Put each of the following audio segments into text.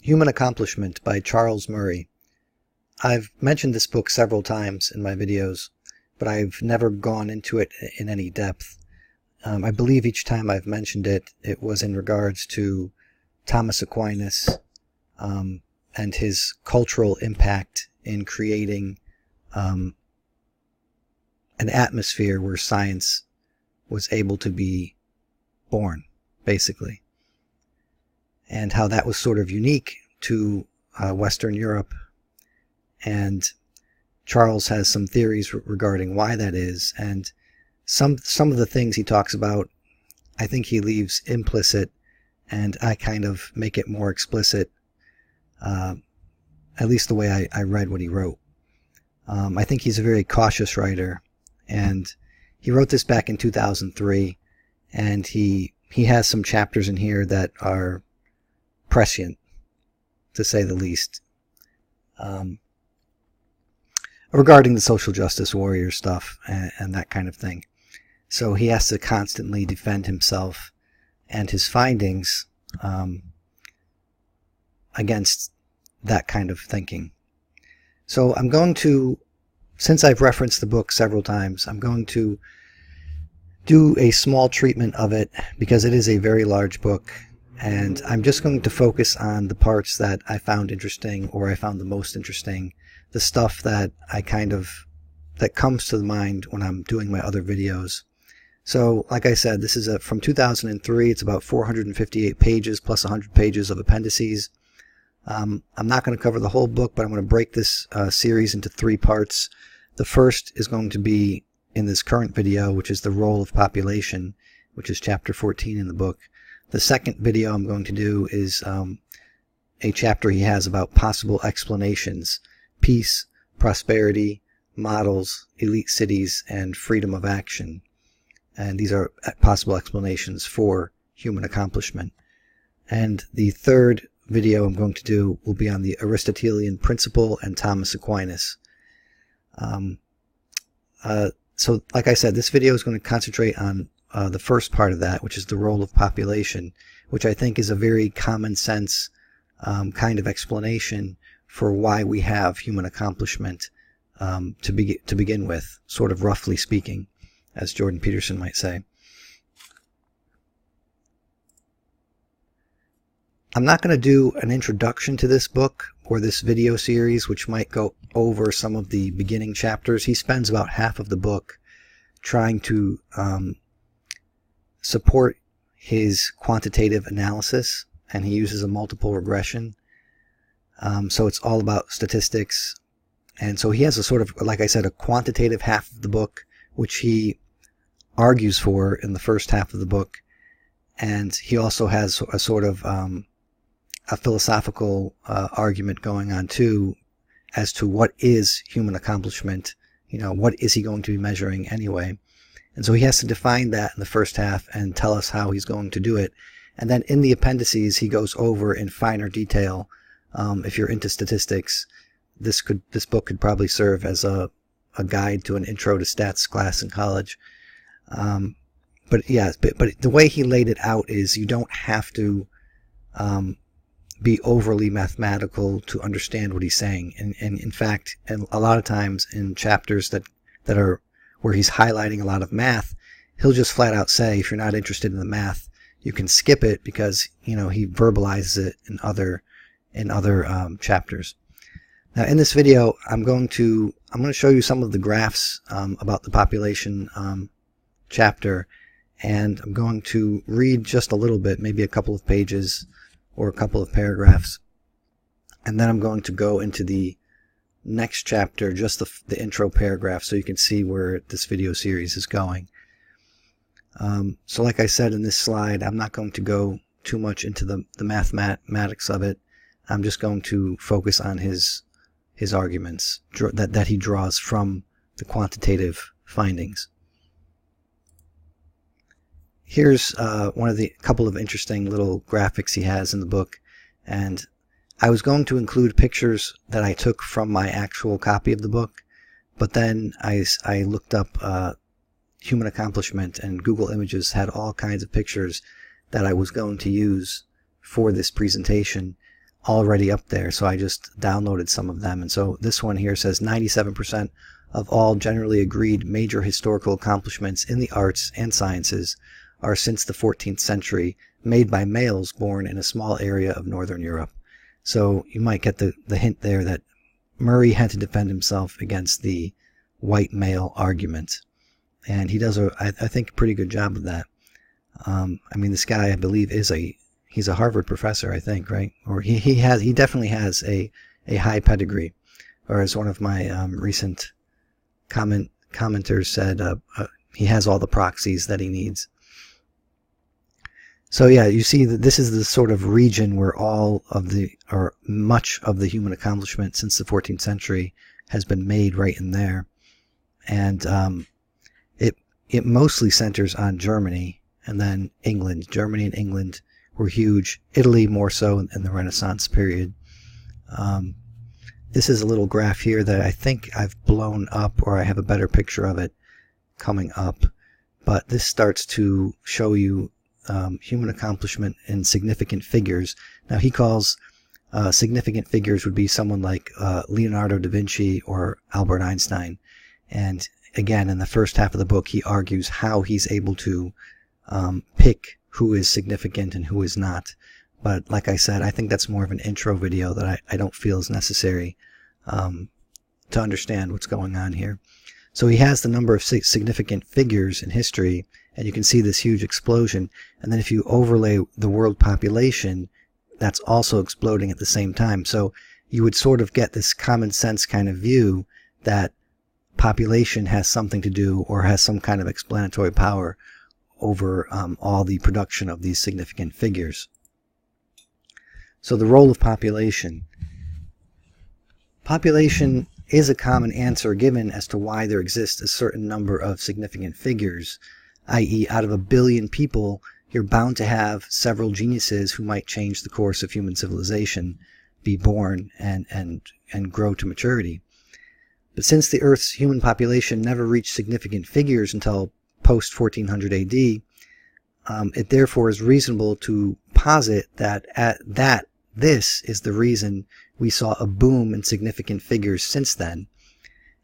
Human Accomplishment by Charles Murray. I've mentioned this book several times in my videos, but I've never gone into it in any depth. I believe each time I've mentioned it, it was in regards to Thomas Aquinas and his cultural impact in creating an atmosphere where science was able to be born, basically. And how that was sort of unique to Western Europe. And Charles has some theories regarding why that is. And some of the things he talks about, I think he leaves implicit, and I kind of make it more explicit, at least the way I read what he wrote. I think he's a very cautious writer, and he wrote this back in 2003, and he has some chapters in here that are prescient, to say the least, regarding the social justice warrior stuff and that kind of thing. So he has to constantly defend himself and his findings against that kind of thinking. So I'm going to, since I've referenced the book several times, I'm going to do a small treatment of it because it is a very large book. And I'm just going to focus on the parts that I found interesting, or I found the most interesting, the stuff that that comes to the mind when I'm doing my other videos. So, like I said, this is from 2003. It's about 458 pages plus 100 pages of appendices. I'm not going to cover the whole book, but I'm going to break this series into 3 parts. The first is going to be in this current video, which is the role of population, which is chapter 14 in the book. The second video I'm going to do is a chapter he has about possible explanations: peace, prosperity, models, elite cities, and freedom of action. And these are possible explanations for human accomplishment. And the third video I'm going to do will be on the Aristotelian principle and Thomas Aquinas. So, like I said, this video is going to concentrate on the first part of that, which is the role of population, which I think is a very common sense kind of explanation for why we have human accomplishment to begin with, sort of roughly speaking, as Jordan Peterson might say. I'm not going to do an introduction to this book or this video series, which might go over some of the beginning chapters. He spends about half of the book trying to support his quantitative analysis, and he uses a multiple regression. So it's all about statistics. And so he has a sort of, like I said, a quantitative half of the book, which he argues for in the first half of the book. And he also has a sort of a philosophical argument going on too, as to what is human accomplishment. You know, what is he going to be measuring anyway? And so he has to define that in the first half and tell us how he's going to do it. And then in the appendices, he goes over in finer detail. If you're into statistics, this book could probably serve as a guide to an intro to stats class in college. But yeah, but the way he laid it out is you don't have to be overly mathematical to understand what he's saying. And in fact, and a lot of times in chapters that are where he's highlighting a lot of math, he'll just flat out say, if you're not interested in the math, you can skip it, because, you know, he verbalizes it in other chapters. Now, in this video, I'm going to show you some of the graphs about the population chapter, and I'm going to read just a little bit, maybe a couple of pages or a couple of paragraphs, and then I'm going to go into the next chapter, just the intro paragraph, so you can see where this video series is going. So like I said in this slide, I'm not going to go too much into the mathematics of it. I'm just going to focus on his arguments that he draws from the quantitative findings. Here's one of the couple of interesting little graphics he has in the book, and I was going to include pictures that I took from my actual copy of the book, but then I looked up human accomplishment, and Google Images had all kinds of pictures that I was going to use for this presentation, already up there, so I just downloaded some of them. And so this one here says 97% of all generally agreed major historical accomplishments in the arts and sciences are since the 14th century, made by males born in a small area of Northern Europe. So you might get the hint there that Murray had to defend himself against the white male argument. And he does, I think, a pretty good job of that. I mean, this guy, I believe, he's a Harvard professor, I think, right? Or he definitely has a high pedigree. Or as one of my recent commenters said, he has all the proxies that he needs. So yeah, you see that this is the sort of region where much of the human accomplishment since the 14th century has been made right in there. And it mostly centers on Germany and then England. Germany and England were huge. Italy more so in the Renaissance period. This is a little graph here that I think I've blown up, or I have a better picture of it coming up. But this starts to show you human accomplishment in significant figures. Now he calls significant figures would be someone like Leonardo da Vinci or Albert Einstein. And again, in the first half of the book, he argues how he's able to pick who is significant and who is not. But like I said, I think that's more of an intro video that I don't feel is necessary to understand what's going on here. So he has the number of significant figures in history, and you can see this huge explosion. And then if you overlay the world population, that's also exploding at the same time. So you would sort of get this common sense kind of view that population has something to do, or has some kind of explanatory power over all the production of these significant figures. So the role of population. Population is a common answer given as to why there exists a certain number of significant figures, i.e. out of 1 billion people, you're bound to have several geniuses who might change the course of human civilization, be born, and grow to maturity. But since the Earth's human population never reached significant figures until post-1400 AD, it therefore is reasonable to posit that this is the reason we saw a boom in significant figures since then.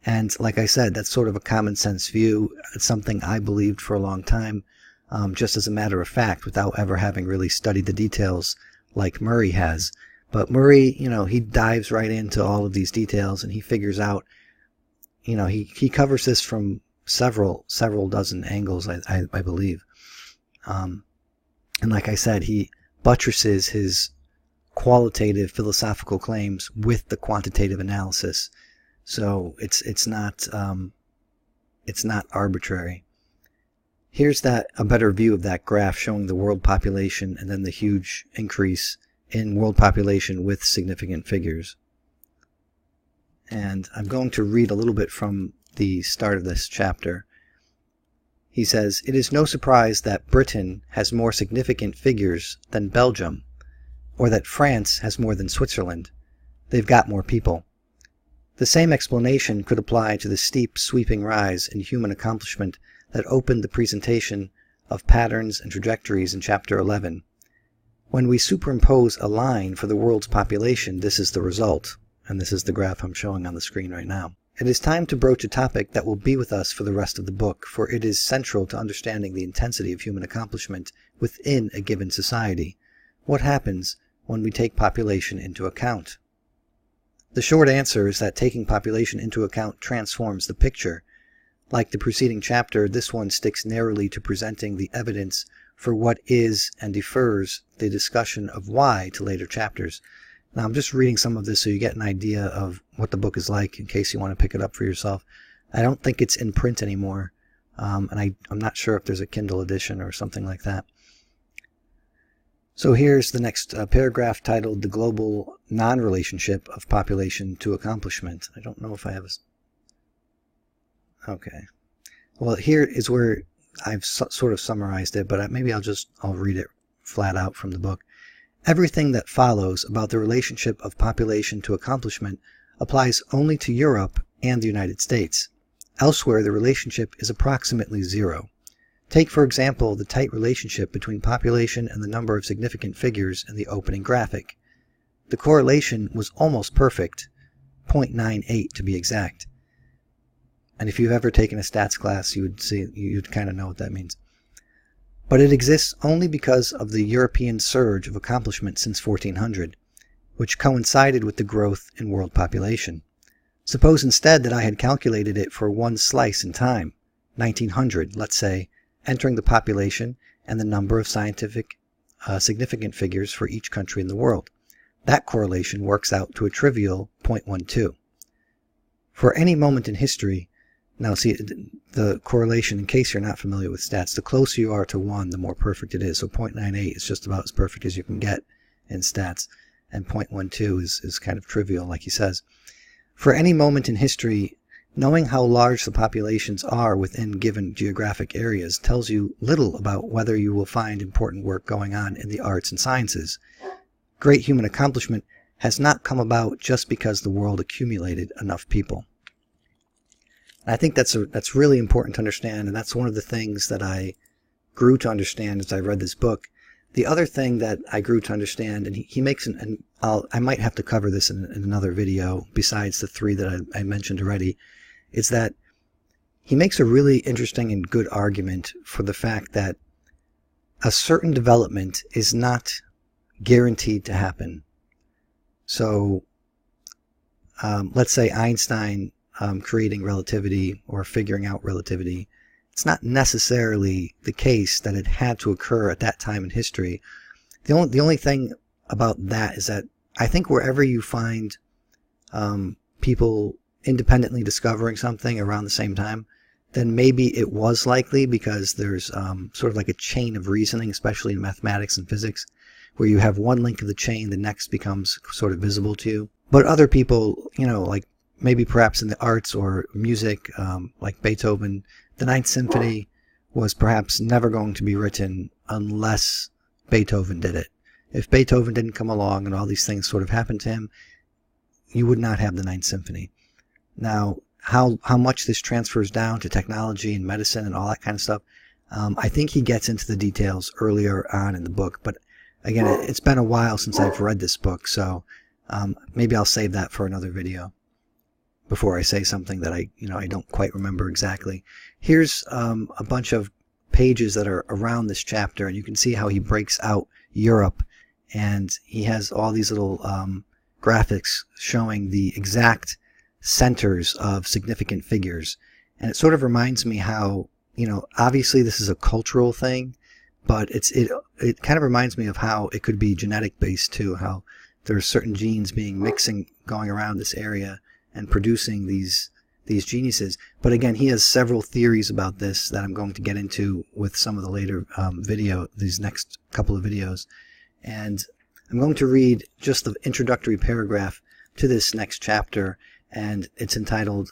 And like I said, that's sort of a common sense view. It's something I believed for a long time, just as a matter of fact, without ever having really studied the details like Murray has. But Murray, he dives right into all of these details, and he figures out, he covers this from several dozen angles, I believe. And like I said, he buttresses his qualitative philosophical claims with the quantitative analysis. So it's not arbitrary. Here's a better view of that graph showing the world population and then the huge increase in world population with significant figures. And I'm going to read a little bit from the start of this chapter. He says, "It is no surprise that Britain has more significant figures than Belgium, or that France has more than Switzerland. They've got more people. The same explanation could apply to the steep, sweeping rise in human accomplishment that opened the presentation of patterns and trajectories in Chapter 11. When we superimpose a line for the world's population, this is the result." And this is the graph I'm showing on the screen right now. "It is time to broach a topic that will be with us for the rest of the book, for it is central to understanding the intensity of human accomplishment within a given society. What happens when we take population into account? The short answer is that taking population into account transforms the picture. Like the preceding chapter, this one sticks narrowly to presenting the evidence for what is and defers the discussion of why to later chapters." Now I'm just reading some of this so you get an idea of what the book is like in case you want to pick it up for yourself. I don't think it's in print anymore, and I'm not sure if there's a Kindle edition or something like that. So here's the next paragraph titled "The Global Non-Relationship of Population to Accomplishment." I don't know if I have Okay. Well, here is where I've sort of summarized it, but maybe I'll read it flat out from the book. "Everything that follows about the relationship of population to accomplishment applies only to Europe and the United States. Elsewhere, the relationship is approximately zero. Take, for example, the tight relationship between population and the number of significant figures in the opening graphic. The correlation was almost perfect, 0.98 to be exact. And if you've ever taken a stats class, you'd kind of know what that means. But it exists only because of the European surge of accomplishment since 1400, which coincided with the growth in world population. Suppose instead that I had calculated it for one slice in time, 1900, let's say, entering the population and the number of scientific significant figures for each country in the world. That correlation works out to a trivial 0.12. For any moment in history, now see, the correlation, in case you're not familiar with stats, the closer you are to 1, the more perfect it is. So 0.98 is just about as perfect as you can get in stats, and 0.12 is kind of trivial, like he says. For any moment in history, knowing how large the populations are within given geographic areas tells you little about whether you will find important work going on in the arts and sciences. Great human accomplishment has not come about just because the world accumulated enough people. And I think that's really important to understand, and that's one of the things that I grew to understand as I read this book. The other thing that I grew to understand, and he makes, I might have to cover this in another video besides the 3 that I mentioned already, is that he makes a really interesting and good argument for the fact that a certain development is not guaranteed to happen. So let's say Einstein creating relativity or figuring out relativity. It's not necessarily the case that it had to occur at that time in history. The only thing about that is that I think wherever you find people independently discovering something around the same time, then maybe it was likely, because there's sort of like a chain of reasoning, especially in mathematics and physics, where you have one link of the chain, the next becomes sort of visible to you. But other people, like maybe perhaps in the arts or music, like Beethoven, the Ninth Symphony was perhaps never going to be written unless Beethoven did it. If Beethoven didn't come along and all these things sort of happened to him, you would not have the Ninth Symphony. Now, how much this transfers down to technology and medicine and all that kind of stuff, I think he gets into the details earlier on in the book. But again, it's been a while since I've read this book, so maybe I'll save that for another video before I say something that I don't quite remember exactly. Here's a bunch of pages that are around this chapter, and you can see how he breaks out Europe, and he has all these little graphics showing the exact centers of significant figures. And it sort of reminds me how, obviously this is a cultural thing, but it kind of reminds me of how it could be genetic based too, how there are certain genes going around this area and producing these geniuses. But again, he has several theories about this that I'm going to get into with some of the later these next couple of videos. And I'm going to read just the introductory paragraph to this next chapter, and it's entitled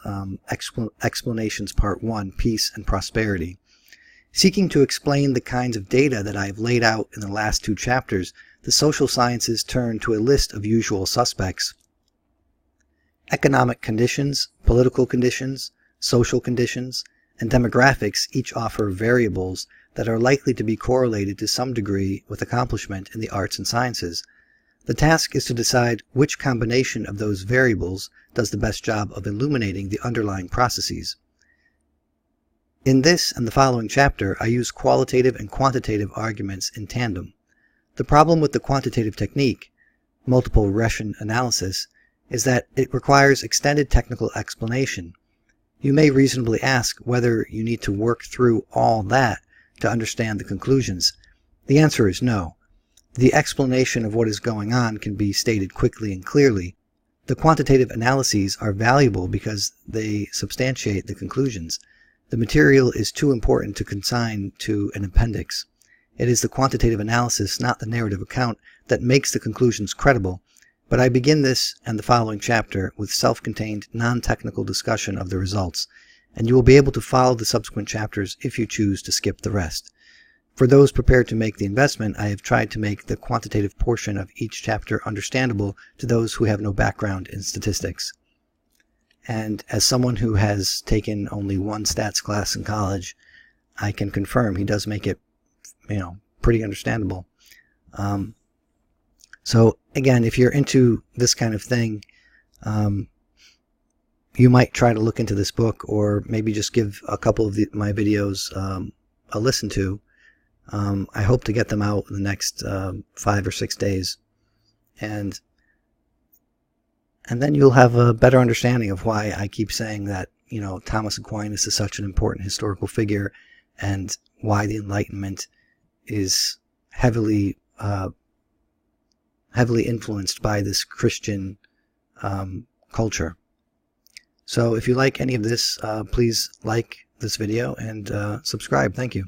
Explanations Part 1, Peace and Prosperity. Seeking to explain the kinds of data that I have laid out in the last 2 chapters, the social sciences turn to a list of usual suspects. Economic conditions, political conditions, social conditions, and demographics each offer variables that are likely to be correlated to some degree with accomplishment in the arts and sciences. The task is to decide which combination of those variables does the best job of illuminating the underlying processes. In this and the following chapter, I use qualitative and quantitative arguments in tandem. The problem with the quantitative technique, multiple regression analysis, is that it requires extended technical explanation. You may reasonably ask whether you need to work through all that to understand the conclusions. The answer is no. The explanation of what is going on can be stated quickly and clearly. The quantitative analyses are valuable because they substantiate the conclusions. The material is too important to consign to an appendix. It is the quantitative analysis, not the narrative account, that makes the conclusions credible. But I begin this and the following chapter with self-contained, non-technical discussion of the results, and you will be able to follow the subsequent chapters if you choose to skip the rest. For those prepared to make the investment, I have tried to make the quantitative portion of each chapter understandable to those who have no background in statistics. And as someone who has taken only one stats class in college, I can confirm he does make it, pretty understandable. So again, if you're into this kind of thing, you might try to look into this book, or maybe just give a couple of my videos a listen to. I hope to get them out in the next 5 or 6 days, and then you'll have a better understanding of why I keep saying that, you know, Thomas Aquinas is such an important historical figure, and why the Enlightenment is heavily influenced by this Christian culture. So if you like any of this, please like this video and subscribe. Thank you.